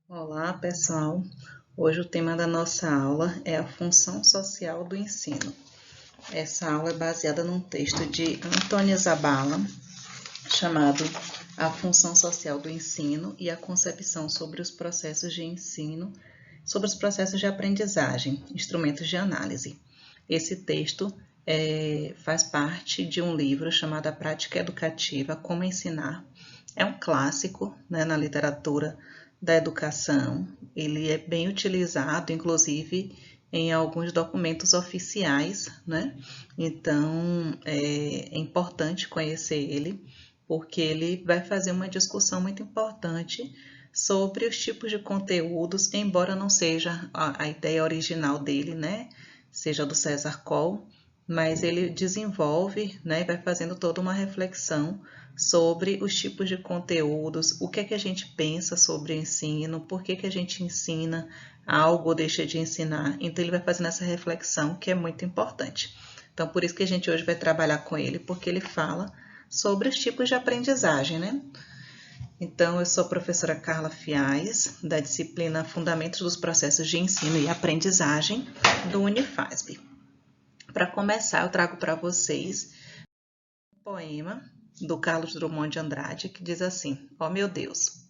Olá, pessoal. Hoje o tema da nossa aula é a função social do ensino. Essa aula é baseada num texto de Antônio Zabala, chamado A Função Social do Ensino e a Concepção sobre os Processos de Ensino, sobre os processos de aprendizagem, instrumentos de análise. Esse texto faz parte de um livro chamado A Prática Educativa, Como Ensinar. É um clássico, né, na literatura da educação. Ele é bem utilizado, inclusive, em alguns documentos oficiais, né? Então, é importante conhecer ele, porque ele vai fazer uma discussão muito importante sobre os tipos de conteúdos, embora não seja a ideia original dele, né? Seja do César Coll, mas ele desenvolve, né, e vai fazendo toda uma reflexão sobre os tipos de conteúdos, o que é que a gente pensa sobre o ensino, por que que a gente ensina algo ou deixa de ensinar. Então ele vai fazendo essa reflexão que é muito importante. Então por isso que a gente hoje vai trabalhar com ele, porque ele fala sobre os tipos de aprendizagem, né? Então, eu sou a professora Carla Fiais, da disciplina Fundamentos dos Processos de Ensino e Aprendizagem, do Unifasb. Para começar, eu trago para vocês um poema do Carlos Drummond de Andrade, que diz assim: ó meu Deus,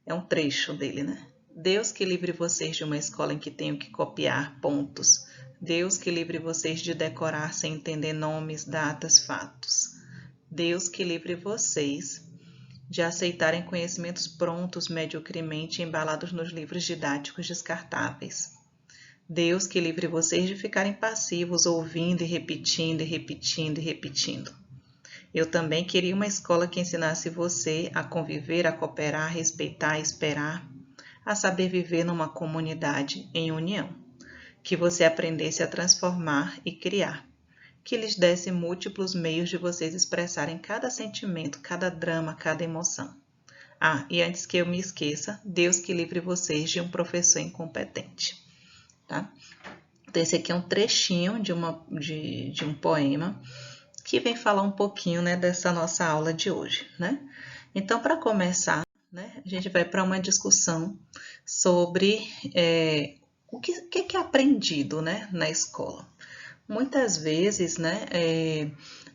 é um trecho dele, né? Deus que livre vocês de uma escola em que tenho que copiar pontos. Deus que livre vocês de decorar sem entender nomes, datas, fatos. Deus que livre vocês de aceitarem conhecimentos prontos mediocremente embalados nos livros didáticos descartáveis. Deus que livre vocês de ficarem passivos, ouvindo e repetindo e repetindo e repetindo. Eu também queria uma escola que ensinasse você a conviver, a cooperar, a respeitar, a esperar, a saber viver numa comunidade em união. Que você aprendesse a transformar e criar. Que lhes desse múltiplos meios de vocês expressarem cada sentimento, cada drama, cada emoção. Ah, e antes que eu me esqueça, Deus que livre vocês de um professor incompetente. Tá? Então, esse aqui é um trechinho de um poema que vem falar um pouquinho, né, dessa nossa aula de hoje, né? Então, para começar, né, a gente vai para uma discussão sobre o que é aprendido, né, na escola. Muitas vezes, né,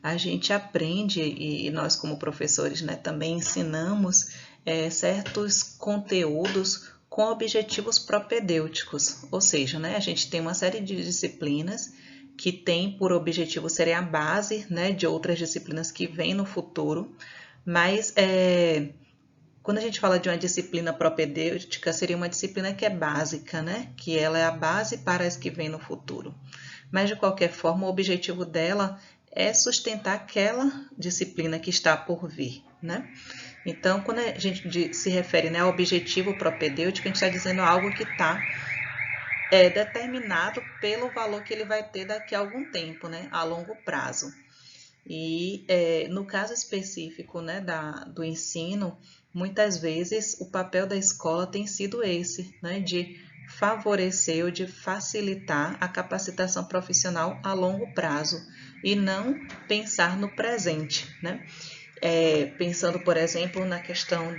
a gente aprende e nós como professores, né, também ensinamos certos conteúdos com objetivos propedêuticos, ou seja, né, a gente tem uma série de disciplinas que tem por objetivo serem a base, né, de outras disciplinas que vêm no futuro, mas quando a gente fala de uma disciplina propedêutica, seria uma disciplina que é básica, né, que ela é a base para as que vêm no futuro. Mas, de qualquer forma, o objetivo dela é sustentar aquela disciplina que está por vir, né? Então, quando a gente se refere, né, ao objetivo propedêutico, a gente está dizendo algo que está determinado pelo valor que ele vai ter daqui a algum tempo, né, a longo prazo. E no caso específico, né, do ensino, muitas vezes o papel da escola tem sido esse, né, de favorecer ou de facilitar a capacitação profissional a longo prazo e não pensar no presente, né? Pensando, por exemplo, na questão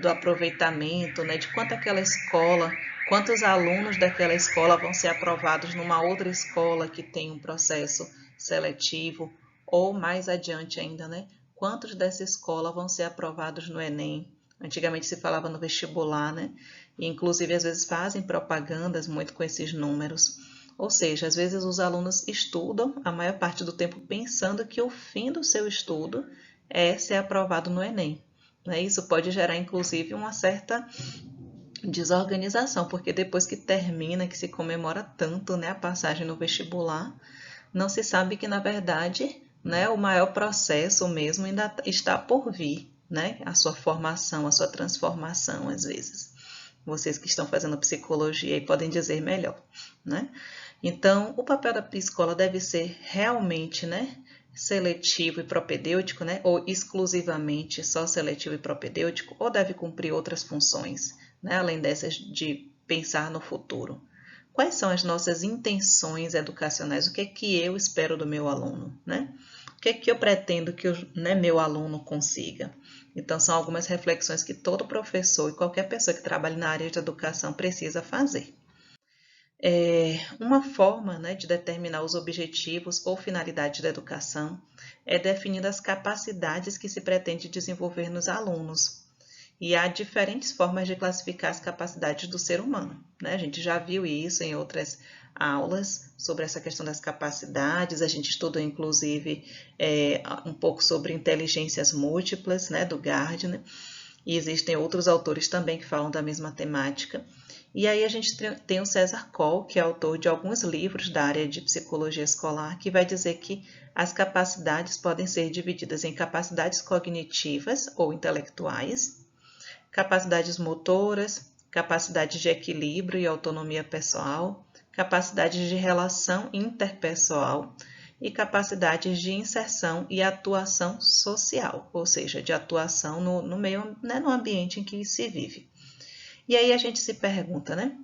do aproveitamento, né, de quanto aquela escola, quantos alunos daquela escola vão ser aprovados numa outra escola que tem um processo seletivo, ou mais adiante ainda, né, quantos dessa escola vão ser aprovados no Enem. Antigamente se falava no vestibular, né, e inclusive às vezes fazem propagandas muito com esses números. Ou seja, às vezes os alunos estudam a maior parte do tempo pensando que o fim do seu estudo é ser aprovado no Enem. Isso pode gerar, inclusive, uma certa desorganização, porque depois que termina, que se comemora tanto, né, a passagem no vestibular, não se sabe que, na verdade, né, o maior processo mesmo ainda está por vir, né, a sua formação, a sua transformação, às vezes. Vocês que estão fazendo psicologia aí podem dizer melhor, né? Então, o papel da escola deve ser realmente, né, seletivo e propedêutico, né, ou exclusivamente só seletivo e propedêutico, ou deve cumprir outras funções, né, além dessas de pensar no futuro. Quais são as nossas intenções educacionais? O que é que eu espero do meu aluno, né? O que eu pretendo que meu aluno consiga? Então, são algumas reflexões que todo professor e qualquer pessoa que trabalhe na área de educação precisa fazer. Uma forma, né, de determinar os objetivos ou finalidades da educação é definindo as capacidades que se pretende desenvolver nos alunos. E há diferentes formas de classificar as capacidades do ser humano, né? A gente já viu isso em outras aulas sobre essa questão das capacidades. A gente estudou, inclusive, um pouco sobre inteligências múltiplas, né, do Gardner. E existem outros autores também que falam da mesma temática. E aí a gente tem o César Coll, que é autor de alguns livros da área de psicologia escolar, que vai dizer que as capacidades podem ser divididas em capacidades cognitivas ou intelectuais, capacidades motoras, capacidades de equilíbrio e autonomia pessoal, capacidades de relação interpessoal e capacidades de inserção e atuação social, ou seja, de atuação no meio, né, no ambiente em que se vive. E aí a gente se pergunta, né?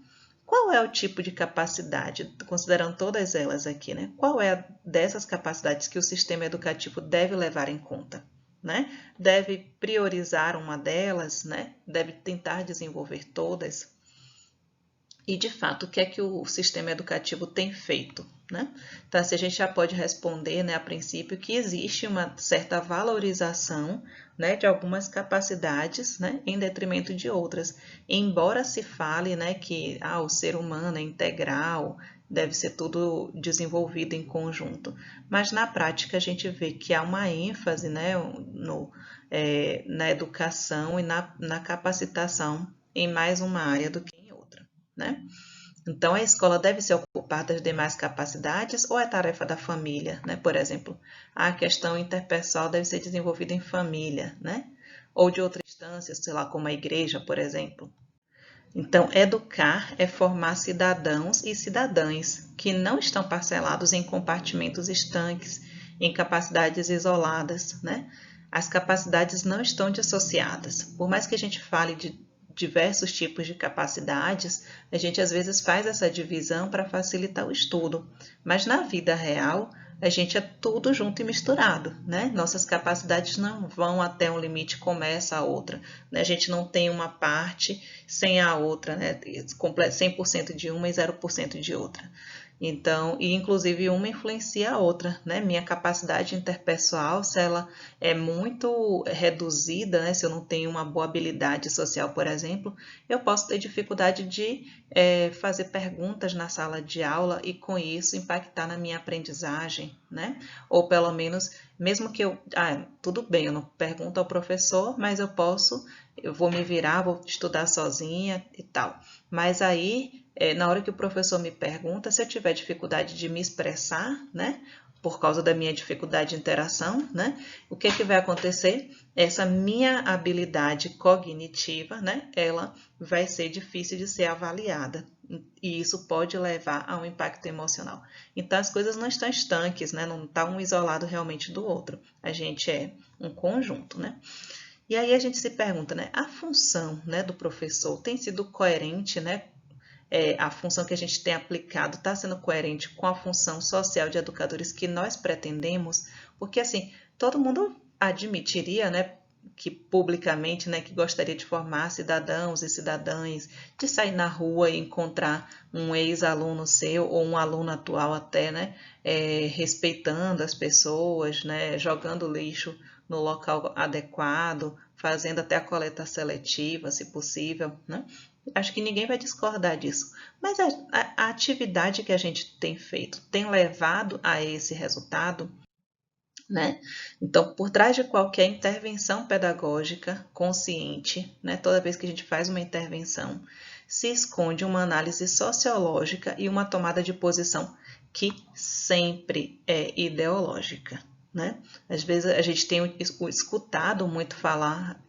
Qual é o tipo de capacidade, considerando todas elas aqui, né? Qual é dessas capacidades que o sistema educativo deve levar em conta? Né? Deve priorizar uma delas, né? Deve tentar desenvolver todas. E, de fato, o que é que o sistema educativo tem feito? Né? Então, assim, a gente já pode responder, né, a princípio, que existe uma certa valorização, né, de algumas capacidades, né, em detrimento de outras. Embora se fale, né, que o ser humano é integral, deve ser tudo desenvolvido em conjunto. Mas, na prática, a gente vê que há uma ênfase, né, na educação e na capacitação em mais uma área do que em outra. Né? Então, a escola deve se ocupar das demais capacidades ou é tarefa da família, né? Por exemplo, a questão interpessoal deve ser desenvolvida em família, né? Ou de outra instância, sei lá, como a igreja, por exemplo. Então, educar é formar cidadãos e cidadãs que não estão parcelados em compartimentos estanques, em capacidades isoladas, né? As capacidades não estão dissociadas. Por mais que a gente fale de diversos tipos de capacidades, a gente às vezes faz essa divisão para facilitar o estudo, mas na vida real a gente é tudo junto e misturado, né? Nossas capacidades não vão até um limite, começa a outra, né? A gente não tem uma parte sem a outra, né? 100% de uma e 0% de outra. Então, e inclusive uma influencia a outra, né? Minha capacidade interpessoal, se ela é muito reduzida, né? Se eu não tenho uma boa habilidade social, por exemplo, eu posso ter dificuldade de fazer perguntas na sala de aula e com isso impactar na minha aprendizagem, né? Ou pelo menos, mesmo que tudo bem, eu não pergunto ao professor, mas eu vou me virar, vou estudar sozinha e tal. Mas aí, na hora que o professor me pergunta, se eu tiver dificuldade de me expressar, né? Por causa da minha dificuldade de interação, né? O que vai acontecer? Essa minha habilidade cognitiva, né? Ela vai ser difícil de ser avaliada. E isso pode levar a um impacto emocional. Então, as coisas não estão estanques, né? Não está um isolado realmente do outro. A gente é um conjunto, né? E aí a gente se pergunta, né? A função, né, do professor tem sido coerente, né? A função que a gente tem aplicado está sendo coerente com a função social de educadores que nós pretendemos, porque assim, todo mundo admitiria, né, que publicamente, né, que gostaria de formar cidadãos e cidadãs, de sair na rua e encontrar um ex-aluno seu ou um aluno atual até, né, respeitando as pessoas, né, jogando lixo no local adequado, fazendo até a coleta seletiva, se possível, né? Acho que ninguém vai discordar disso. Mas a atividade que a gente tem feito tem levado a esse resultado, né? Então, por trás de qualquer intervenção pedagógica consciente, né, toda vez que a gente faz uma intervenção, se esconde uma análise sociológica e uma tomada de posição que sempre é ideológica. Né? Às vezes a gente tem escutado muito falar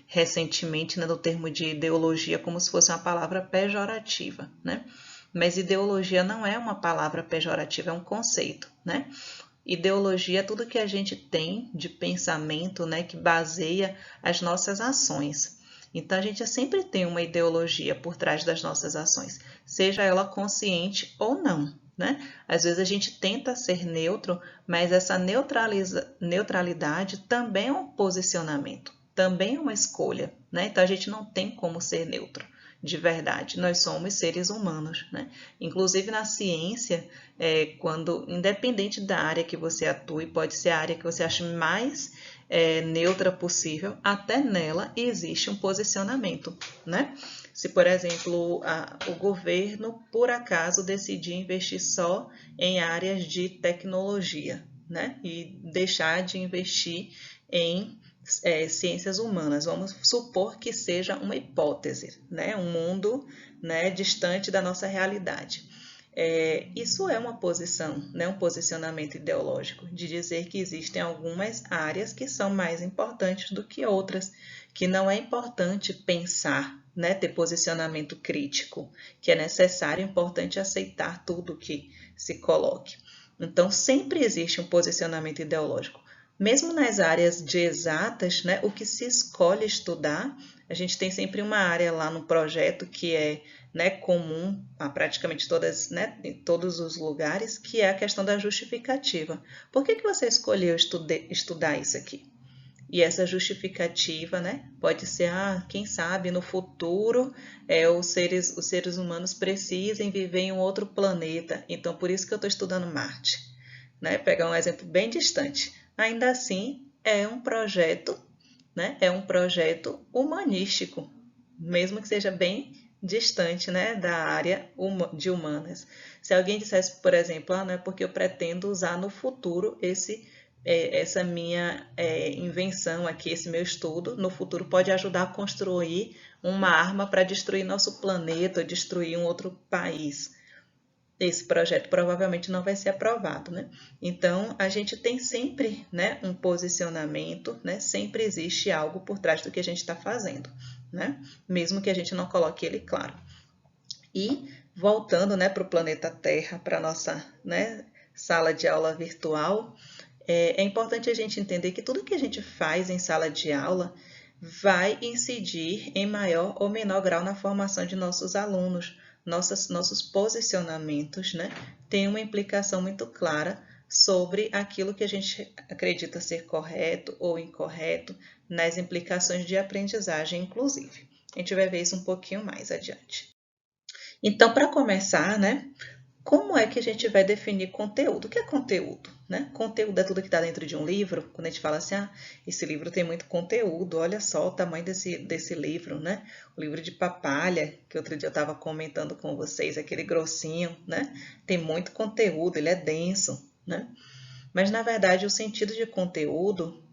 recentemente, né, do termo de ideologia como se fosse uma palavra pejorativa, né? Mas ideologia não é uma palavra pejorativa, é um conceito, né? Ideologia é tudo que a gente tem de pensamento, né, que baseia as nossas ações. Então, a gente sempre tem uma ideologia por trás das nossas ações, seja ela consciente ou não, né? Às vezes a gente tenta ser neutro, mas essa neutralidade também é um posicionamento, também é uma escolha, né? Então a gente não tem como ser neutro. De verdade, nós somos seres humanos, né? Inclusive na ciência, quando, independente da área que você atue, pode ser a área que você ache mais neutra possível, até nela existe um posicionamento, né? Se, por exemplo, o governo, por acaso, decidir investir só em áreas de tecnologia, né? E deixar de investir em ciências humanas. Vamos supor que seja uma hipótese, né? Um mundo, né, distante da nossa realidade. Isso é uma posição, né, um posicionamento ideológico, de dizer que existem algumas áreas que são mais importantes do que outras, que não é importante pensar, né, ter posicionamento crítico, que é necessário, importante aceitar tudo que se coloque. Então, sempre existe um posicionamento ideológico. Mesmo nas áreas de exatas, né, o que se escolhe estudar, a gente tem sempre uma área lá no projeto que é, né, comum a praticamente todas, né, em todos os lugares, que é a questão da justificativa. Por que você escolheu estudar isso aqui? E essa justificativa, né, pode ser, quem sabe no futuro os seres humanos precisem viver em um outro planeta, então por isso que eu estou estudando Marte. Né? Pegar um exemplo bem distante. Ainda assim, é um projeto, né? É um projeto humanístico, mesmo que seja bem distante, né, da área de humanas. Se alguém dissesse, por exemplo, não é porque eu pretendo usar no futuro essa minha invenção aqui, esse meu estudo, no futuro pode ajudar a construir uma arma para destruir nosso planeta, ou destruir um outro país. Esse projeto provavelmente não vai ser aprovado, né? Então, a gente tem sempre, né, um posicionamento, né? Sempre existe algo por trás do que a gente está fazendo, né? Mesmo que a gente não coloque ele claro. E voltando, né, para o planeta Terra, para a nossa, né, sala de aula virtual, é importante a gente entender que tudo que a gente faz em sala de aula vai incidir em maior ou menor grau na formação de nossos alunos. Nossos posicionamentos, né, têm uma implicação muito clara sobre aquilo que a gente acredita ser correto ou incorreto, nas implicações de aprendizagem, inclusive. A gente vai ver isso um pouquinho mais adiante. Então, para começar, né, como é que a gente vai definir conteúdo? O que é conteúdo? Né? Conteúdo é tudo que está dentro de um livro. Quando a gente fala assim, esse livro tem muito conteúdo, olha só o tamanho desse livro, né? O livro de Papalha, que outro dia eu estava comentando com vocês, aquele grossinho, né? Tem muito conteúdo, ele é denso, né? Mas, na verdade, o sentido de conteúdo,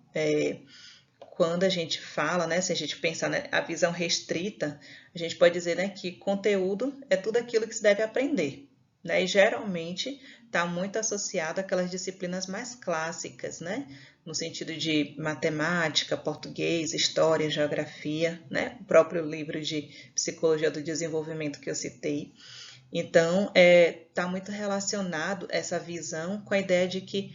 quando a gente fala, né, se a gente pensar a visão restrita, a gente pode dizer, né, que conteúdo é tudo aquilo que se deve aprender. Né? E geralmente está muito associado àquelas disciplinas mais clássicas, né? No sentido de matemática, português, história, geografia, né? O próprio livro de Psicologia do Desenvolvimento que eu citei. Então, está muito relacionado essa visão com a ideia de que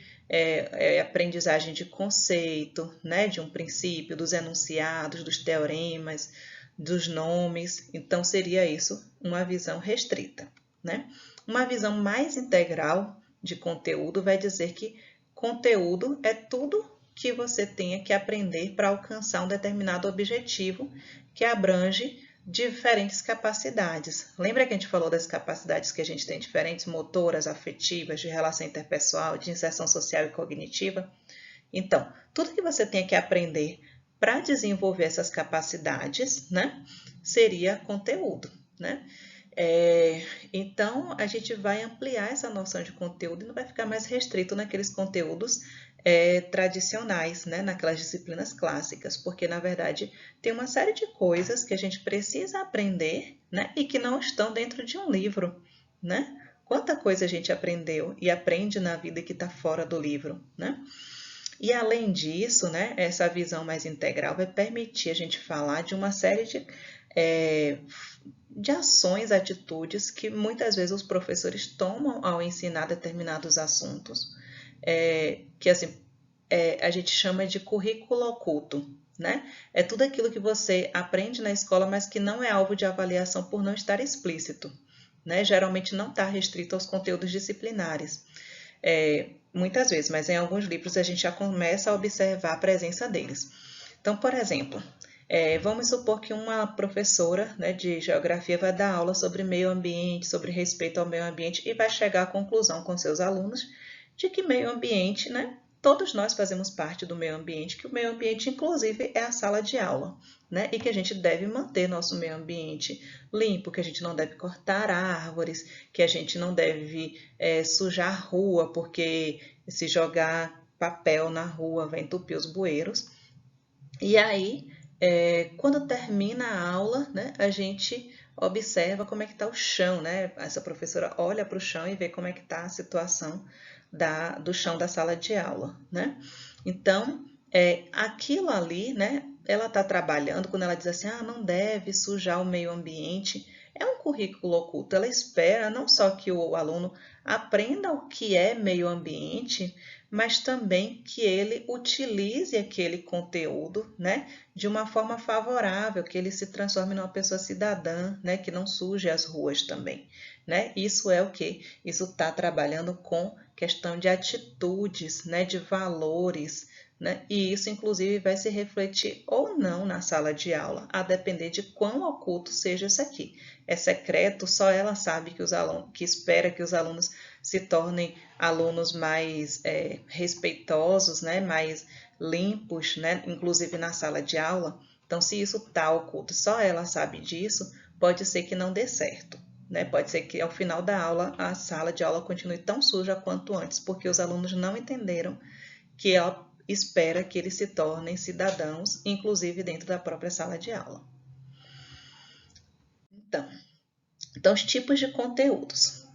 aprendizagem de conceito, né? De um princípio, dos enunciados, dos teoremas, dos nomes. Então, seria isso uma visão restrita, né? Uma visão mais integral de conteúdo vai dizer que conteúdo é tudo que você tenha que aprender para alcançar um determinado objetivo que abrange diferentes capacidades. Lembra que a gente falou das capacidades que a gente tem diferentes, motoras, afetivas, de relação interpessoal, de inserção social e cognitiva? Então, tudo que você tenha que aprender para desenvolver essas capacidades, né, seria conteúdo, né? Então, a gente vai ampliar essa noção de conteúdo e não vai ficar mais restrito naqueles conteúdos tradicionais, né? Naquelas disciplinas clássicas, porque, na verdade, tem uma série de coisas que a gente precisa aprender, né? E que não estão dentro de um livro, né? Quanta coisa a gente aprendeu e aprende na vida que está fora do livro, né? E, além disso, né, essa visão mais integral vai permitir a gente falar de uma série de ações, atitudes que muitas vezes os professores tomam ao ensinar determinados assuntos, que assim, a gente chama de currículo oculto, né? É tudo aquilo que você aprende na escola, mas que não é alvo de avaliação por não estar explícito, né? Geralmente não está restrito aos conteúdos disciplinares. Muitas vezes, mas em alguns livros a gente já começa a observar a presença deles. Então, por exemplo, vamos supor que uma professora, né, de geografia vai dar aula sobre meio ambiente, sobre respeito ao meio ambiente, e vai chegar à conclusão com seus alunos de que meio ambiente, né, todos nós fazemos parte do meio ambiente, que o meio ambiente, inclusive, é a sala de aula, né, e que a gente deve manter nosso meio ambiente limpo, que a gente não deve cortar árvores, que a gente não deve sujar a rua, porque se jogar papel na rua vai entupir os bueiros. E aí, quando termina a aula, né, a gente observa como é que está o chão, né? Essa professora olha para o chão e vê como é que está a situação do chão da sala de aula, né? Então, aquilo ali, né, ela está trabalhando, quando ela diz assim, não deve sujar o meio ambiente, é um currículo oculto. Ela espera não só que o aluno aprenda o que é meio ambiente, mas também que ele utilize aquele conteúdo, né, de uma forma favorável, que ele se transforme numa pessoa cidadã, né, que não suje as ruas também, né? Isso é o quê? Isso está trabalhando com questão de atitudes, né, de valores, né? E isso, inclusive, vai se refletir ou não na sala de aula, a depender de quão oculto seja isso aqui. É secreto, só ela sabe que espera que os alunos se tornem alunos mais respeitosos, né? Mais limpos, né? Inclusive na sala de aula. Então, se isso está oculto, só ela sabe disso, pode ser que não dê certo. Né? Pode ser que ao final da aula a sala de aula continue tão suja quanto antes, porque os alunos não entenderam que ela espera que eles se tornem cidadãos, inclusive dentro da própria sala de aula. Então os tipos de conteúdos.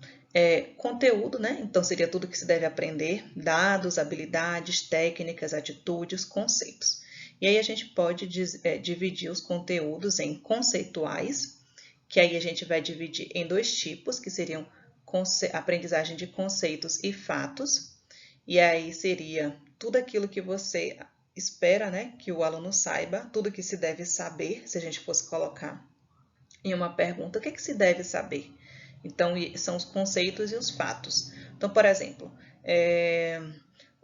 Conteúdo, né? Então seria tudo que se deve aprender, dados, habilidades, técnicas, atitudes, conceitos. E aí a gente pode dividir os conteúdos em conceituais, que aí a gente vai dividir em dois tipos, que seriam aprendizagem de conceitos e fatos. E aí seria tudo aquilo que você espera, né, que o aluno saiba, tudo que se deve saber, se a gente fosse colocar em uma pergunta, o que se deve saber? Então, são os conceitos e os fatos. Então, por exemplo,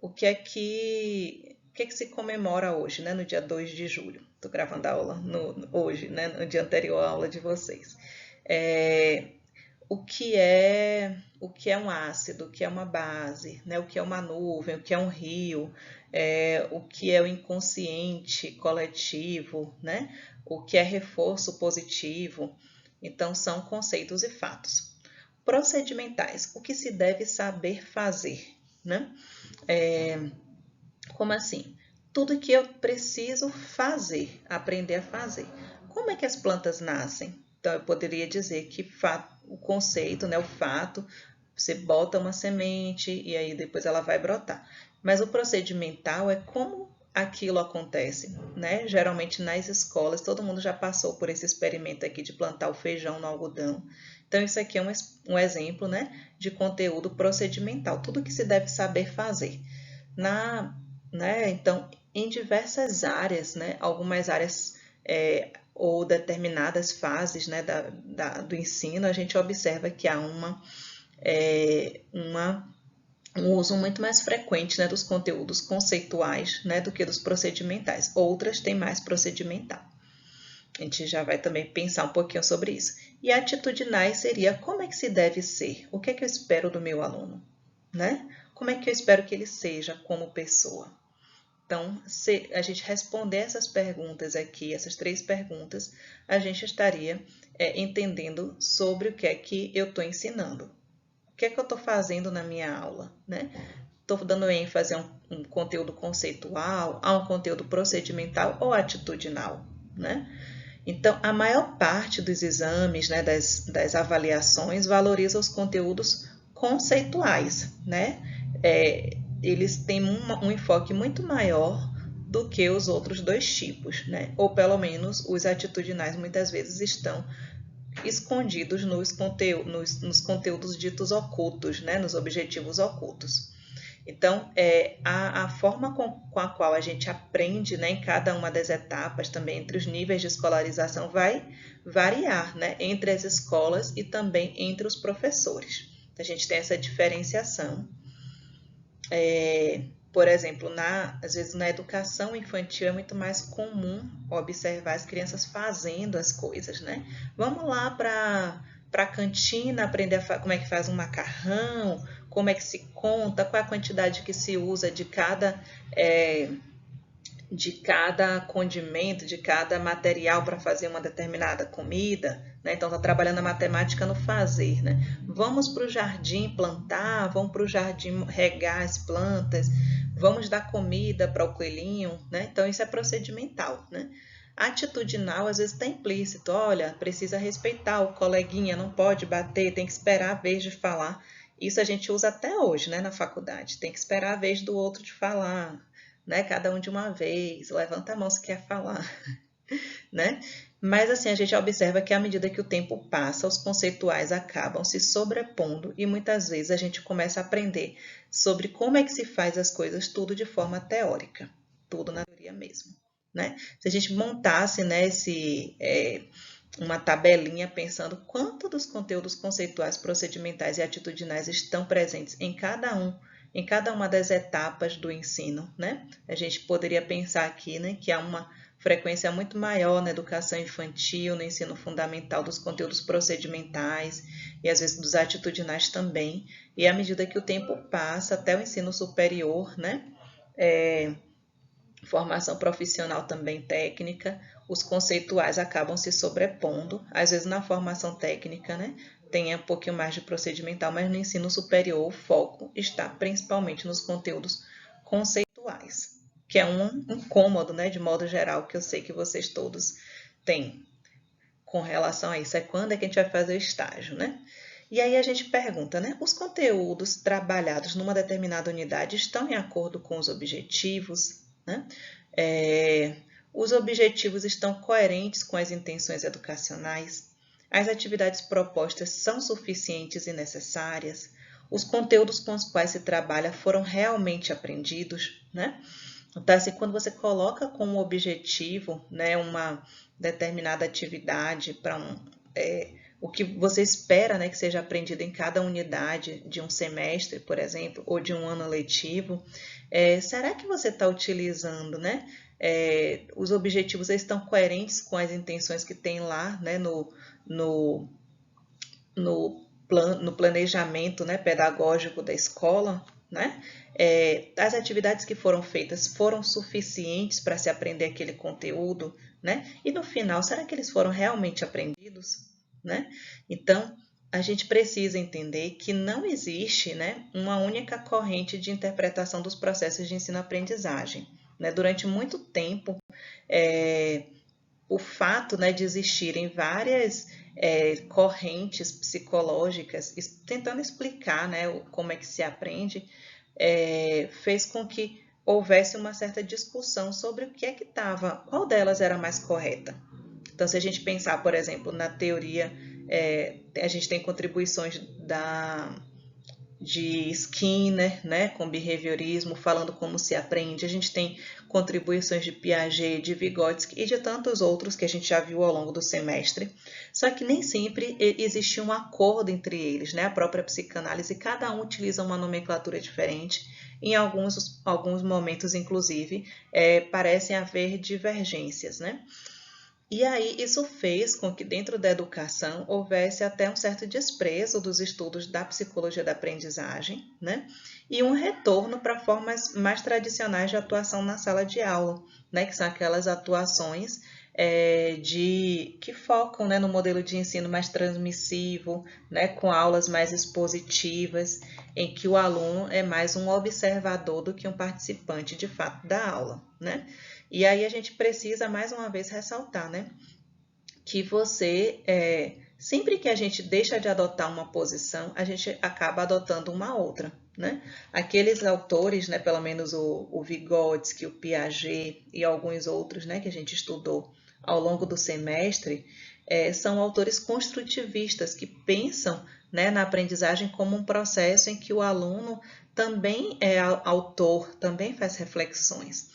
o que é que se comemora hoje, né, no dia 2 de julho? Estou gravando a aula hoje, né, no dia anterior à aula de vocês. O que é um ácido, o que é uma base, né? O que é uma nuvem, o que é um rio, o que é o inconsciente coletivo, né? O que é reforço positivo. Então, são conceitos e fatos. Procedimentais, o que se deve saber fazer, né? Como assim? Tudo que eu preciso fazer, aprender a fazer. Como é que as plantas nascem? Então, eu poderia dizer que o conceito, né, o fato, você bota uma semente e aí depois ela vai brotar. Mas o procedimental é como aquilo acontece, né? Geralmente nas escolas, todo mundo já passou por esse experimento aqui de plantar o feijão no algodão. Então, isso aqui é um exemplo, né, de conteúdo procedimental, tudo que se deve saber fazer. Então, em diversas áreas, né, algumas áreas ou determinadas fases, né, do ensino, a gente observa que há um uso muito mais frequente, né, dos conteúdos conceituais, né, do que dos procedimentais. Outras têm mais procedimental. A gente já vai também pensar um pouquinho sobre isso. E atitudinais seria como é que se deve ser? O que é que eu espero do meu aluno? Né? Como é que eu espero que ele seja como pessoa? Então, se a gente responder essas perguntas aqui, essas 3 perguntas, a gente estaria entendendo sobre o que é que eu estou ensinando. O que é que eu estou fazendo na minha aula, né? Estou dando ênfase a um conteúdo conceitual, a um conteúdo procedimental ou atitudinal, né? Então, a maior parte dos exames, né, das avaliações, valoriza os conteúdos conceituais, né? Eles têm um enfoque muito maior do que os outros 2 tipos, né? Ou pelo menos os atitudinais muitas vezes estão escondidos nos conteúdos ditos ocultos, né? Nos objetivos ocultos. Então, a forma com a qual a gente aprende, né, em cada uma das etapas, também entre os níveis de escolarização, vai variar, né, entre as escolas e também entre os professores. Então, a gente tem essa diferenciação. Por exemplo, às vezes na educação infantil é muito mais comum observar as crianças fazendo as coisas, né? Vamos lá para a cantina aprender como é que faz um macarrão, como é que se conta, qual é a quantidade que se usa de cada condimento, de cada material para fazer uma determinada comida, né? Então está trabalhando a matemática no fazer, né? Vamos para o jardim plantar, vamos para o jardim regar as plantas, vamos dar comida para o coelhinho, né? Então isso é procedimental, né? Atitudinal às vezes está implícito, olha, precisa respeitar o coleguinha, não pode bater, tem que esperar a vez de falar. Isso a gente usa até hoje, né, na faculdade, tem que esperar a vez do outro de falar, né? Cada um de uma vez, levanta a mão se quer falar, né? Mas assim, a gente observa que à medida que o tempo passa, os conceituais acabam se sobrepondo e muitas vezes a gente começa a aprender sobre como é que se faz as coisas tudo de forma teórica, tudo na teoria mesmo, né? Se a gente montasse, né, uma tabelinha pensando quanto dos conteúdos conceituais, procedimentais e atitudinais estão presentes em cada uma das etapas do ensino, né? A gente poderia pensar aqui, né, que há uma frequência muito maior na educação infantil, no ensino fundamental dos conteúdos procedimentais e às vezes dos atitudinais também. E à medida que o tempo passa até o ensino superior, né, formação profissional também técnica, os conceituais acabam se sobrepondo, às vezes na formação técnica, né, tem um pouquinho mais de procedimental, mas no ensino superior o foco está principalmente nos conteúdos conceituais, que é um incômodo, né, de modo geral, que eu sei que vocês todos têm com relação a isso, é quando é que a gente vai fazer o estágio, né? E aí a gente pergunta, né, os conteúdos trabalhados numa determinada unidade estão em acordo com os objetivos, né? Os objetivos estão coerentes com as intenções educacionais? As atividades propostas são suficientes e necessárias? Os conteúdos com os quais se trabalha foram realmente aprendidos, né? Então, assim, quando você coloca como objetivo, né, uma determinada atividade para o que você espera, né, que seja aprendido em cada unidade de um semestre, por exemplo, ou de um ano letivo, será que você está utilizando, né, os objetivos estão coerentes com as intenções que tem lá, né, no planejamento, né, pedagógico da escola, né? As atividades que foram feitas foram suficientes para se aprender aquele conteúdo, né? E no final, será que eles foram realmente aprendidos, né? Então, a gente precisa entender que não existe, né, uma única corrente de interpretação dos processos de ensino-aprendizagem, né? Durante muito tempo, o fato, né, de existirem várias correntes psicológicas tentando explicar, né, como é que se aprende, fez com que houvesse uma certa discussão sobre o que é que estava, qual delas era mais correta. Então, se a gente pensar, por exemplo, na teoria, a gente tem contribuições de Skinner, né, com behaviorismo, falando como se aprende. A gente tem contribuições de Piaget, de Vygotsky e de tantos outros que a gente já viu ao longo do semestre. Só que nem sempre existe um acordo entre eles, né? A própria psicanálise, cada um utiliza uma nomenclatura diferente. Em alguns momentos, inclusive, parecem haver divergências, né? E aí isso fez com que dentro da educação houvesse até um certo desprezo dos estudos da psicologia da aprendizagem, né? E um retorno para formas mais tradicionais de atuação na sala de aula, né? Que são aquelas atuações que focam, né, no modelo de ensino mais transmissivo, né, com aulas mais expositivas, em que o aluno é mais um observador do que um participante de fato da aula, né? E aí a gente precisa mais uma vez ressaltar, né, que você, sempre que a gente deixa de adotar uma posição, a gente acaba adotando uma outra, né? Aqueles autores, né, pelo menos o Vygotsky, o Piaget e alguns outros, né, que a gente estudou ao longo do semestre, são autores construtivistas que pensam, né, na aprendizagem como um processo em que o aluno também é autor, também faz reflexões.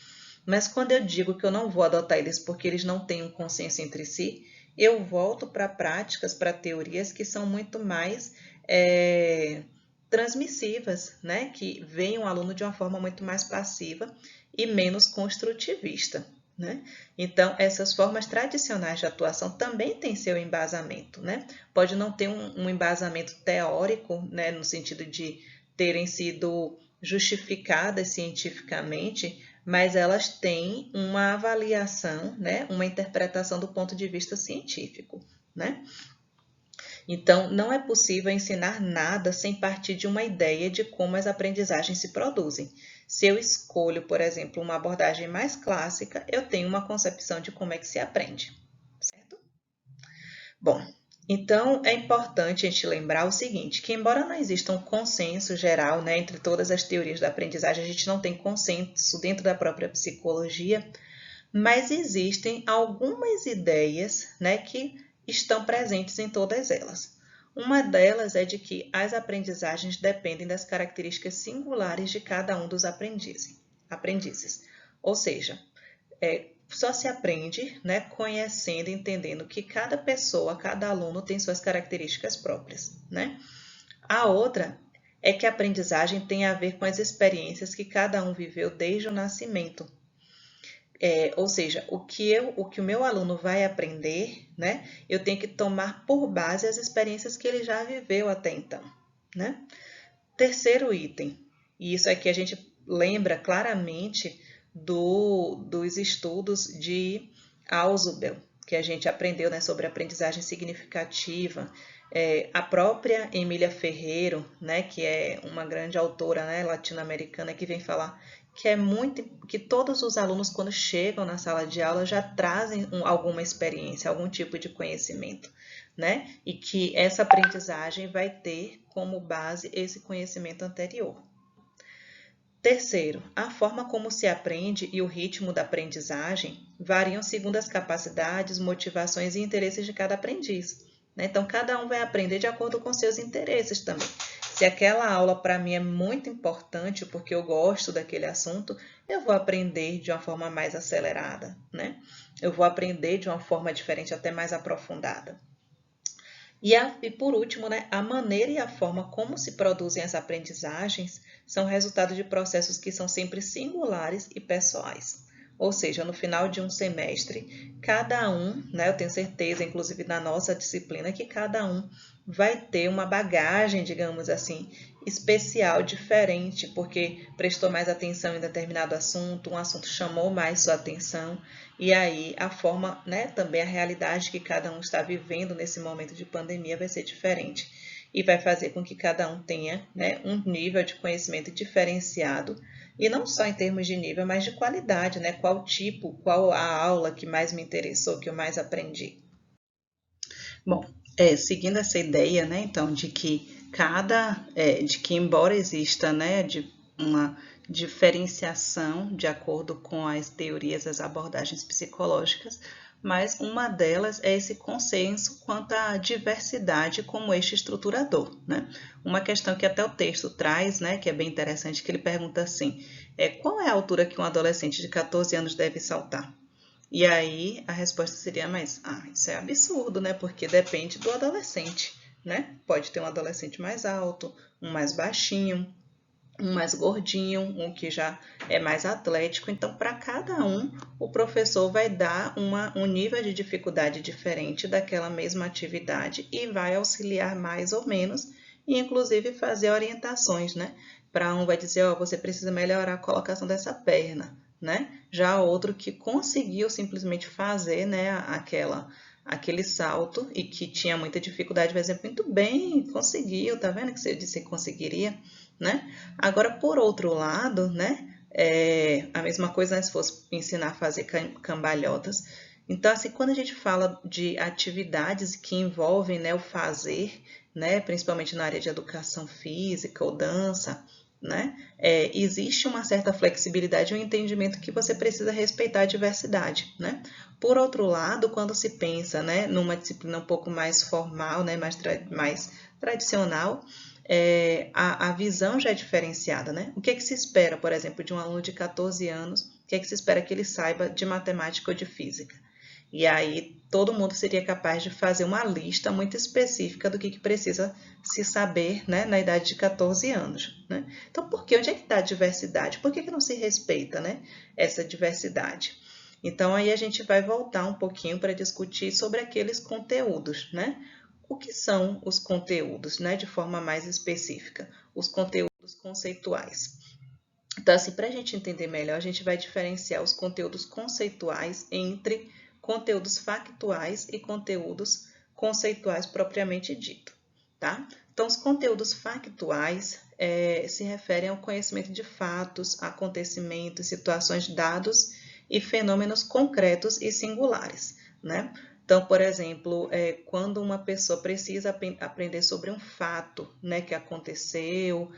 Mas quando eu digo que eu não vou adotar eles porque eles não têm um consenso entre si, eu volto para práticas, para teorias que são muito mais transmissivas, né? Que veem o aluno de uma forma muito mais passiva e menos construtivista. Né? Então, essas formas tradicionais de atuação também têm seu embasamento. Né? Pode não ter um embasamento teórico, né? No sentido de terem sido justificadas cientificamente, mas elas têm uma avaliação, né? Uma interpretação do ponto de vista científico. Né? Então, não é possível ensinar nada sem partir de uma ideia de como as aprendizagens se produzem. Se eu escolho, por exemplo, uma abordagem mais clássica, eu tenho uma concepção de como é que se aprende, certo? Bom, então é importante a gente lembrar o seguinte, que embora não exista um consenso geral, né, entre todas as teorias da aprendizagem, a gente não tem consenso dentro da própria psicologia, mas existem algumas ideias, né, que estão presentes em todas elas. Uma delas é de que as aprendizagens dependem das características singulares de cada um dos aprendizes. Ou seja, só se aprende, né, conhecendo, entendendo que cada pessoa, cada aluno tem suas características próprias. Né? A outra é que a aprendizagem tem a ver com as experiências que cada um viveu desde o nascimento. Ou seja, o que o meu aluno vai aprender, né, eu tenho que tomar por base as experiências que ele já viveu até então. Né? Terceiro item, e isso aqui a gente lembra claramente dos estudos de Ausubel, que a gente aprendeu, né, sobre aprendizagem significativa. A própria Emília Ferreiro, né, que é uma grande autora, né, latino-americana, que vem falar que todos os alunos, quando chegam na sala de aula, já trazem alguma experiência, algum tipo de conhecimento, né? E que essa aprendizagem vai ter como base esse conhecimento anterior. Terceiro, a forma como se aprende e o ritmo da aprendizagem variam segundo as capacidades, motivações e interesses de cada aprendiz. Então, cada um vai aprender de acordo com seus interesses também. Se aquela aula para mim é muito importante porque eu gosto daquele assunto, eu vou aprender de uma forma mais acelerada, né? Eu vou aprender de uma forma diferente, até mais aprofundada. E por último, né, a maneira e a forma como se produzem as aprendizagens são resultado de processos que são sempre singulares e pessoais. Ou seja, no final de um semestre, cada um, né, eu tenho certeza, inclusive na nossa disciplina, que cada um vai ter uma bagagem, digamos assim, especial, diferente, porque prestou mais atenção em determinado assunto, um assunto chamou mais sua atenção, e aí a forma, né, também a realidade que cada um está vivendo nesse momento de pandemia vai ser diferente. E vai fazer com que cada um tenha, né, um nível de conhecimento diferenciado, e não só em termos de nível, mas de qualidade, né? Qual tipo, qual a aula que mais me interessou, que eu mais aprendi. Bom, seguindo essa ideia, né, então, de que de que embora exista, né, uma diferenciação de acordo com as teorias, as abordagens psicológicas, mas uma delas é esse consenso quanto à diversidade como eixo estruturador, né? Uma questão que até o texto traz, né, que é bem interessante, que ele pergunta assim, qual é a altura que um adolescente de 14 anos deve saltar? E aí a resposta seria, mas isso é absurdo, né? Porque depende do adolescente, né? Pode ter um adolescente mais alto, um mais baixinho, um mais gordinho, um que já é mais atlético. Então, para cada um, o professor vai dar um nível de dificuldade diferente daquela mesma atividade e vai auxiliar mais ou menos e, inclusive, fazer orientações, né? Para um vai dizer, você precisa melhorar a colocação dessa perna, né? Já outro que conseguiu simplesmente fazer, né, aquele salto e que tinha muita dificuldade, vai dizer, muito bem, conseguiu, tá vendo que você disse que conseguiria? Né? Agora, por outro lado, né, a mesma coisa, né, se fosse ensinar a fazer cambalhotas. Então, assim, quando a gente fala de atividades que envolvem, né, o fazer, né, principalmente na área de educação física ou dança, né? Existe uma certa flexibilidade e um entendimento que você precisa respeitar a diversidade, né? Por outro lado, quando se pensa, né, numa disciplina um pouco mais formal, né, mais tradicional, a visão já é diferenciada, né? O que é que se espera, por exemplo, de um aluno de 14 anos? O que é que se espera que ele saiba de matemática ou de física? E aí todo mundo seria capaz de fazer uma lista muito específica do que precisa se saber, né, na idade de 14 anos. Né? Então, por quê? Onde é que está a diversidade? Por que não se respeita, né, essa diversidade? Então, aí a gente vai voltar um pouquinho para discutir sobre aqueles conteúdos, né? O que são os conteúdos, né, de forma mais específica? Os conteúdos conceituais. Então, assim, para a gente entender melhor, a gente vai diferenciar os conteúdos conceituais entre conteúdos factuais e conteúdos conceituais propriamente dito, tá? Então, os conteúdos factuais se referem ao conhecimento de fatos, acontecimentos, situações, dados e fenômenos concretos e singulares, né? Então, por exemplo, quando uma pessoa precisa aprender sobre um fato, né, que aconteceu,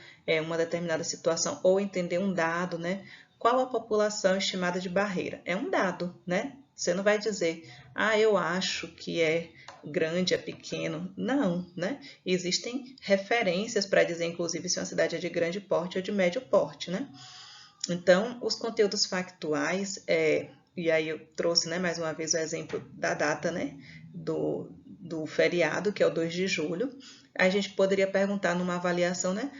uma determinada situação, ou entender um dado, né? Qual a população estimada de Barreira? É um dado, né? Você não vai dizer, eu acho que é grande, é pequeno. Não, né? Existem referências para dizer, inclusive, se uma cidade é de grande porte ou de médio porte, né? Então, os conteúdos factuais, e aí eu trouxe, né, mais uma vez o exemplo da data, né, do feriado, que é o 2 de julho. A gente poderia perguntar numa avaliação, né,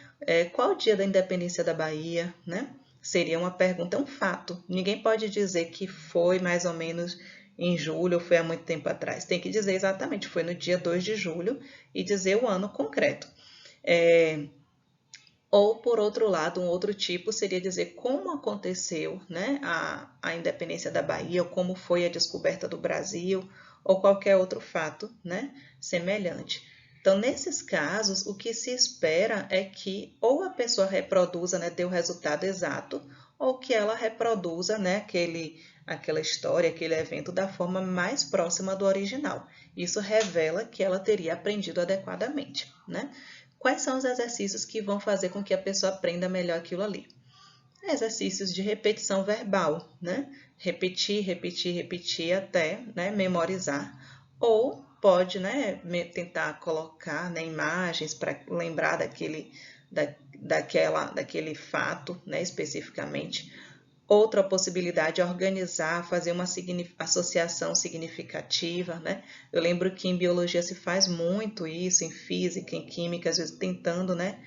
qual o dia da independência da Bahia, né? Seria uma pergunta, um fato. Ninguém pode dizer que foi mais ou menos em julho ou foi há muito tempo atrás. Tem que dizer exatamente, foi no dia 2 de julho e dizer o ano concreto. Ou, por outro lado, um outro tipo seria dizer como aconteceu, né, a independência da Bahia, ou como foi a descoberta do Brasil, ou qualquer outro fato, né, semelhante. Então, nesses casos, o que se espera é que ou a pessoa reproduza, né, dê o resultado exato, ou que ela reproduza, né, aquela história, aquele evento da forma mais próxima do original. Isso revela que ela teria aprendido adequadamente, né? Quais são os exercícios que vão fazer com que a pessoa aprenda melhor aquilo ali? Exercícios de repetição verbal, né? Repetir, repetir, repetir até, né, memorizar. Ou pode, né, tentar colocar, né, imagens para lembrar daquele fato, né, especificamente. Outra possibilidade é organizar, fazer uma associação significativa, né? Eu lembro que em biologia se faz muito isso, em física, em química, às vezes tentando, né,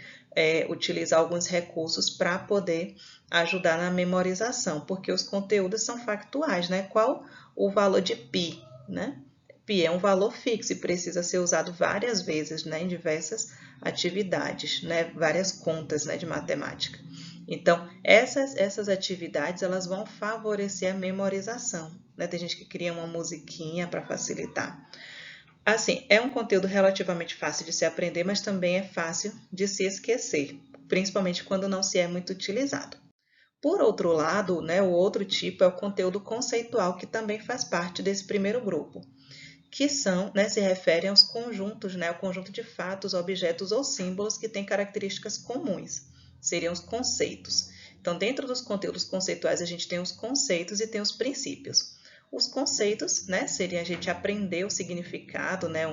utilizar alguns recursos para poder ajudar na memorização, porque os conteúdos são factuais, né? Qual o valor de π, né? π é um valor fixo e precisa ser usado várias vezes, né, em diversas atividades, né, várias contas, né, de matemática. Então, essas atividades elas vão favorecer a memorização, né? Tem gente que cria uma musiquinha para facilitar. Assim, é um conteúdo relativamente fácil de se aprender, mas também é fácil de se esquecer, principalmente quando não se é muito utilizado. Por outro lado, né, o outro tipo é o conteúdo conceitual, que também faz parte desse primeiro grupo, que são, né, se referem aos conjuntos, né, ao conjunto de fatos, objetos ou símbolos que têm características comuns. Seriam os conceitos. Então, dentro dos conteúdos conceituais, a gente tem os conceitos e tem os princípios. Os conceitos, né, seria a gente aprender o significado, né,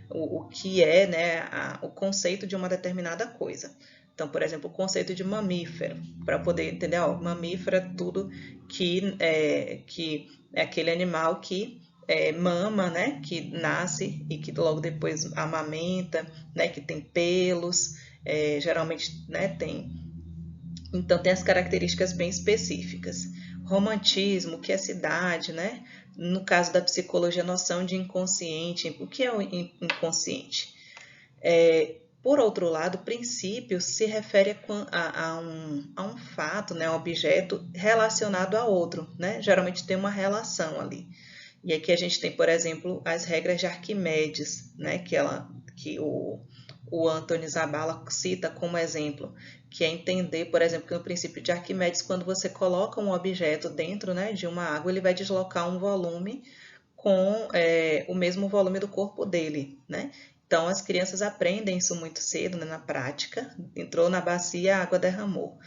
o que é, né, o conceito de uma determinada coisa. Então, por exemplo, o conceito de mamífero, para poder entender, mamífero é tudo que é aquele animal que mama, né, que nasce e que logo depois amamenta, né, que tem pelos, geralmente, né, então tem as características bem específicas. Romantismo, o que é cidade, né? No caso da psicologia, a noção de inconsciente, o que é o inconsciente? Por outro lado, princípio se refere a um fato, né, um objeto relacionado a outro, né? Geralmente tem uma relação ali. E aqui a gente tem, por exemplo, as regras de Arquimedes, né, que o Antônio Zabala cita como exemplo, que é entender, por exemplo, que no princípio de Arquimedes, quando você coloca um objeto dentro, né, de uma água, ele vai deslocar um volume com o mesmo volume do corpo dele, né? Então, as crianças aprendem isso muito cedo, né, na prática. Entrou na bacia, a água derramou.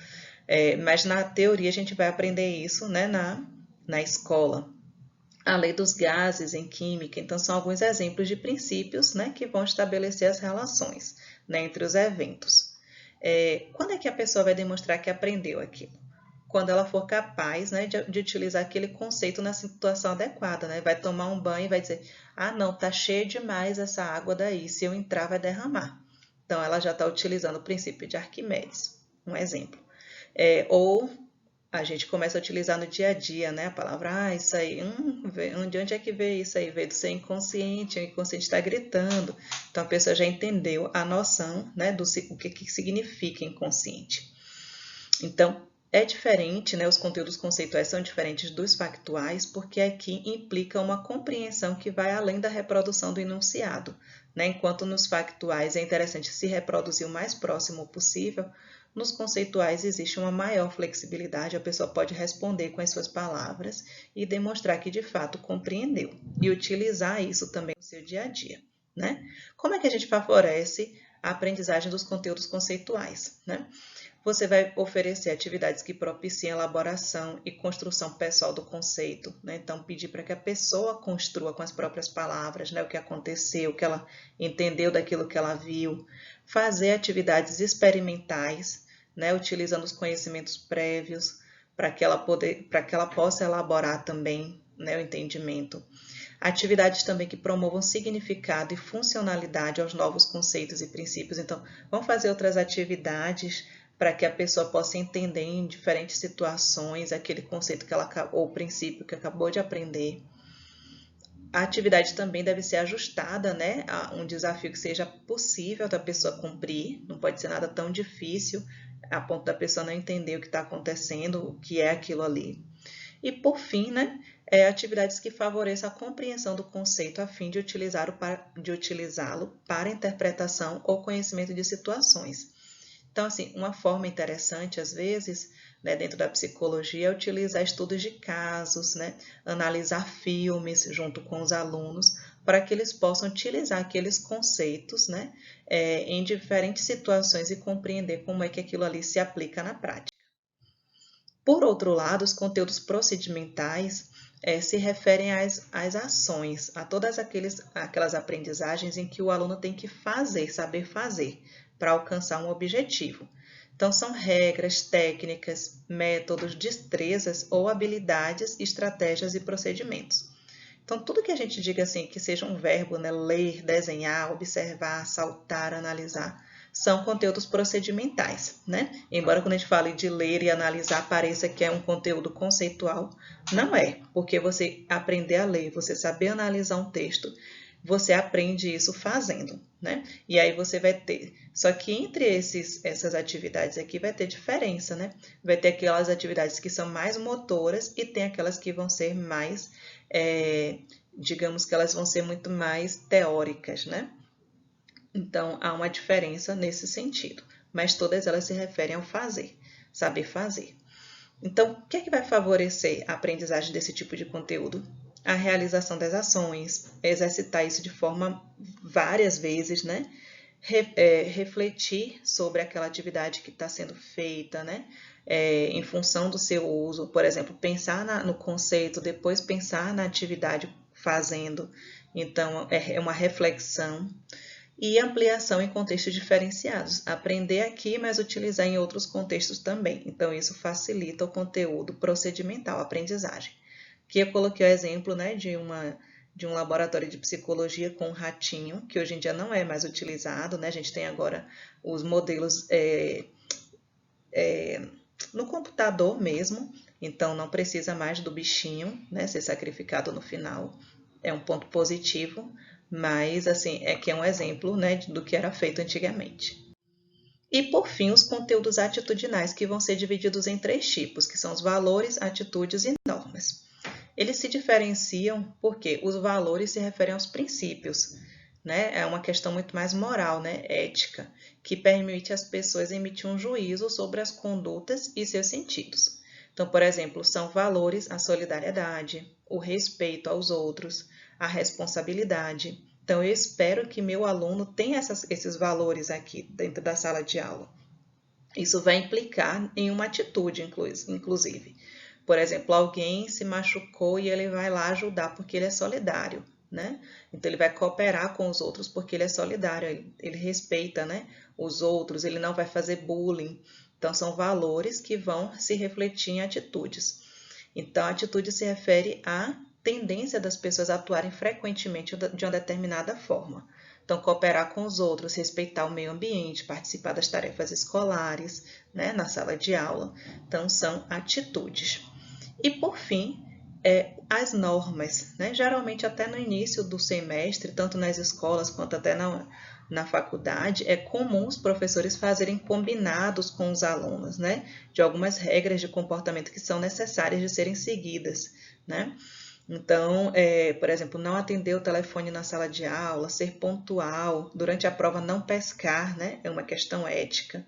Mas na teoria a gente vai aprender isso, né, na escola. A lei dos gases em química, então são alguns exemplos de princípios, né, que vão estabelecer as relações, né, entre os eventos. Quando é que a pessoa vai demonstrar que aprendeu aquilo? Quando ela for capaz, né, de utilizar aquele conceito na situação adequada, né? Vai tomar um banho e vai dizer, ah, não, tá cheio demais essa água daí, se eu entrar vai derramar. Então, ela já está utilizando o princípio de Arquimedes, um exemplo. Ou a gente começa a utilizar no dia a dia, né? A palavra, isso aí, de onde é que veio isso aí? Veio do seu inconsciente, o inconsciente está gritando. Então, a pessoa já entendeu a noção, né, do o que significa inconsciente. Então, é diferente, né? Os conteúdos conceituais são diferentes dos factuais, porque aqui implica uma compreensão que vai além da reprodução do enunciado, né? Enquanto nos factuais é interessante se reproduzir o mais próximo possível, nos conceituais existe uma maior flexibilidade, a pessoa pode responder com as suas palavras e demonstrar que de fato compreendeu e utilizar isso também no seu dia a dia, né? Como é que a gente favorece a aprendizagem dos conteúdos conceituais, né? Você vai oferecer atividades que propiciem a elaboração e construção pessoal do conceito, né? Então, pedir para que a pessoa construa com as próprias palavras, né, o que aconteceu, o que ela entendeu daquilo que ela viu. Fazer atividades experimentais, né, utilizando os conhecimentos prévios, para que ela possa elaborar também, né, o entendimento. Atividades também que promovam significado e funcionalidade aos novos conceitos e princípios. Então, vamos fazer outras atividades para que a pessoa possa entender em diferentes situações aquele conceito que ela ou princípio que acabou de aprender. A atividade também deve ser ajustada, né, a um desafio que seja possível da pessoa cumprir, não pode ser nada tão difícil a ponto da pessoa não entender o que está acontecendo, o que é aquilo ali. E, por fim, né, atividades que favoreçam a compreensão do conceito a fim de utilizá-lo para interpretação ou conhecimento de situações. Então, assim, uma forma interessante, às vezes, né, dentro da psicologia, é utilizar estudos de casos, né, analisar filmes junto com os alunos, para que eles possam utilizar aqueles conceitos, né, em diferentes situações e compreender como é que aquilo ali se aplica na prática. Por outro lado, os conteúdos procedimentais se referem às ações, a todas aquelas aprendizagens em que o aluno tem que fazer, saber fazer, para alcançar um objetivo. Então, são regras, técnicas, métodos, destrezas ou habilidades, estratégias e procedimentos. Então, tudo que a gente diga assim, que seja um verbo, né, ler, desenhar, observar, saltar, analisar, são conteúdos procedimentais, né? Embora quando a gente fale de ler e analisar pareça que é um conteúdo conceitual, não é, porque você aprender a ler, você saber analisar um texto, você aprende isso fazendo, né? E aí você vai ter, só que entre essas atividades aqui vai ter diferença, né? Vai ter aquelas atividades que são mais motoras e tem aquelas que vão ser mais, digamos que elas vão ser muito mais teóricas, né? Então, há uma diferença nesse sentido, mas todas elas se referem ao fazer, saber fazer. Então, o que é que vai favorecer a aprendizagem desse tipo de conteúdo? A realização das ações, exercitar isso de forma várias vezes, né? Refletir sobre aquela atividade que está sendo feita, né? Em função do seu uso, por exemplo, pensar no conceito, depois pensar na atividade fazendo. Então, é uma reflexão. E ampliação em contextos diferenciados. Aprender aqui, mas utilizar em outros contextos também. Então, isso facilita o conteúdo procedimental, a aprendizagem. Aqui eu coloquei o exemplo, né, de um laboratório de psicologia com um ratinho, que hoje em dia não é mais utilizado, né? A gente tem agora os modelos no computador mesmo, então não precisa mais do bichinho, né, ser sacrificado no final. É um ponto positivo, mas assim, que é um exemplo, né, do que era feito antigamente. E por fim, os conteúdos atitudinais, que vão ser divididos em 3 tipos, que são os valores, atitudes e normas. Eles se diferenciam porque os valores se referem aos princípios, né? É uma questão muito mais moral, né, ética, que permite às pessoas emitir um juízo sobre as condutas e seus sentidos. Então, por exemplo, são valores a solidariedade, o respeito aos outros, a responsabilidade, Então, eu espero que meu aluno tenha esses valores aqui dentro da sala de aula. Isso vai implicar em uma atitude, inclusive. Por exemplo, alguém se machucou e ele vai lá ajudar porque ele é solidário, né? Então, ele vai cooperar com os outros porque ele é solidário, ele respeita, né, os outros, ele não vai fazer bullying. Então, são valores que vão se refletir em atitudes. Então, a atitude se refere à tendência das pessoas a atuarem frequentemente de uma determinada forma. Então, cooperar com os outros, respeitar o meio ambiente, participar das tarefas escolares, né, na sala de aula. Então, são atitudes. E, por fim, as normas, né? Geralmente, até no início do semestre, tanto nas escolas quanto até na faculdade, é comum os professores fazerem combinados com os alunos, né, de algumas regras de comportamento que são necessárias de serem seguidas, né? Então, por exemplo, não atender o telefone na sala de aula, ser pontual, durante a prova não pescar, né? É uma questão ética.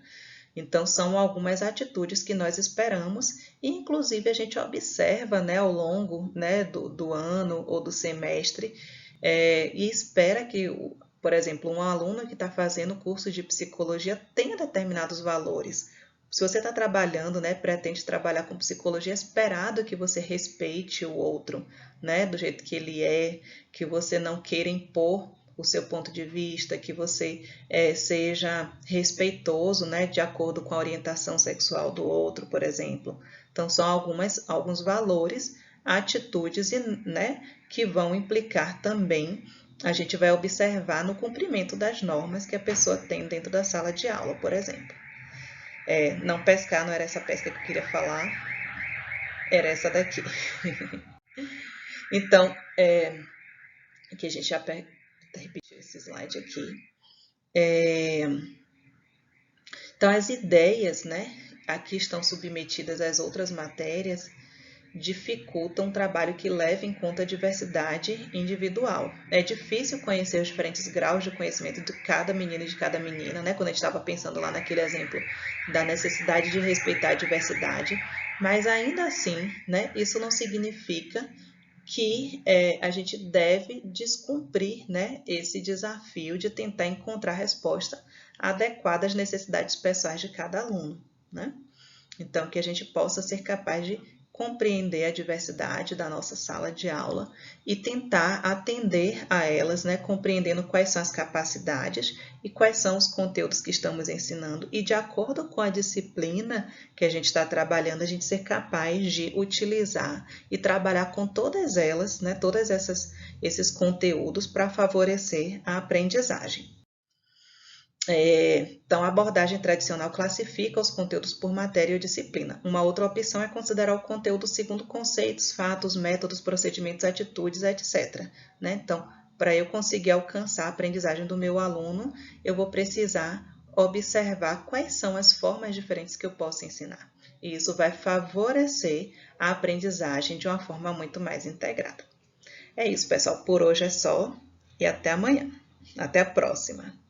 Então, são algumas atitudes que nós esperamos e, inclusive, a gente observa, né, ao longo, né, do ano ou do semestre e espera que, por exemplo, um aluno que está fazendo curso de psicologia tenha determinados valores. Se você está trabalhando, né, pretende trabalhar com psicologia, é esperado que você respeite o outro, né, do jeito que ele é, que você não queira impor o seu ponto de vista, que você seja respeitoso, né, de acordo com a orientação sexual do outro, por exemplo. Então, são alguns valores, atitudes, né, que vão implicar também, a gente vai observar no cumprimento das normas que a pessoa tem dentro da sala de aula, por exemplo. Não pescar, não era essa pesca que eu queria falar, era essa daqui. Então, aqui a gente já repetiu esse slide aqui. Então, as ideias, né, aqui estão submetidas às outras matérias, dificultam um trabalho que leve em conta a diversidade individual. É difícil conhecer os diferentes graus de conhecimento de cada menino e de cada menina, né? Quando a gente estava pensando lá naquele exemplo da necessidade de respeitar a diversidade, mas ainda assim, né, isso não significa que a gente deve descumprir, né, esse desafio de tentar encontrar resposta adequada às necessidades pessoais de cada aluno, né? Então, que a gente possa ser capaz de compreender a diversidade da nossa sala de aula e tentar atender a elas, né, compreendendo quais são as capacidades e quais são os conteúdos que estamos ensinando e, de acordo com a disciplina que a gente está trabalhando, a gente ser capaz de utilizar e trabalhar com todas elas, né, esses conteúdos para favorecer a aprendizagem. Então, a abordagem tradicional classifica os conteúdos por matéria ou disciplina. Uma outra opção é considerar o conteúdo segundo conceitos, fatos, métodos, procedimentos, atitudes, etc. Né? Então, para eu conseguir alcançar a aprendizagem do meu aluno, eu vou precisar observar quais são as formas diferentes que eu posso ensinar. E isso vai favorecer a aprendizagem de uma forma muito mais integrada. É isso, pessoal. Por hoje é só e até amanhã. Até a próxima.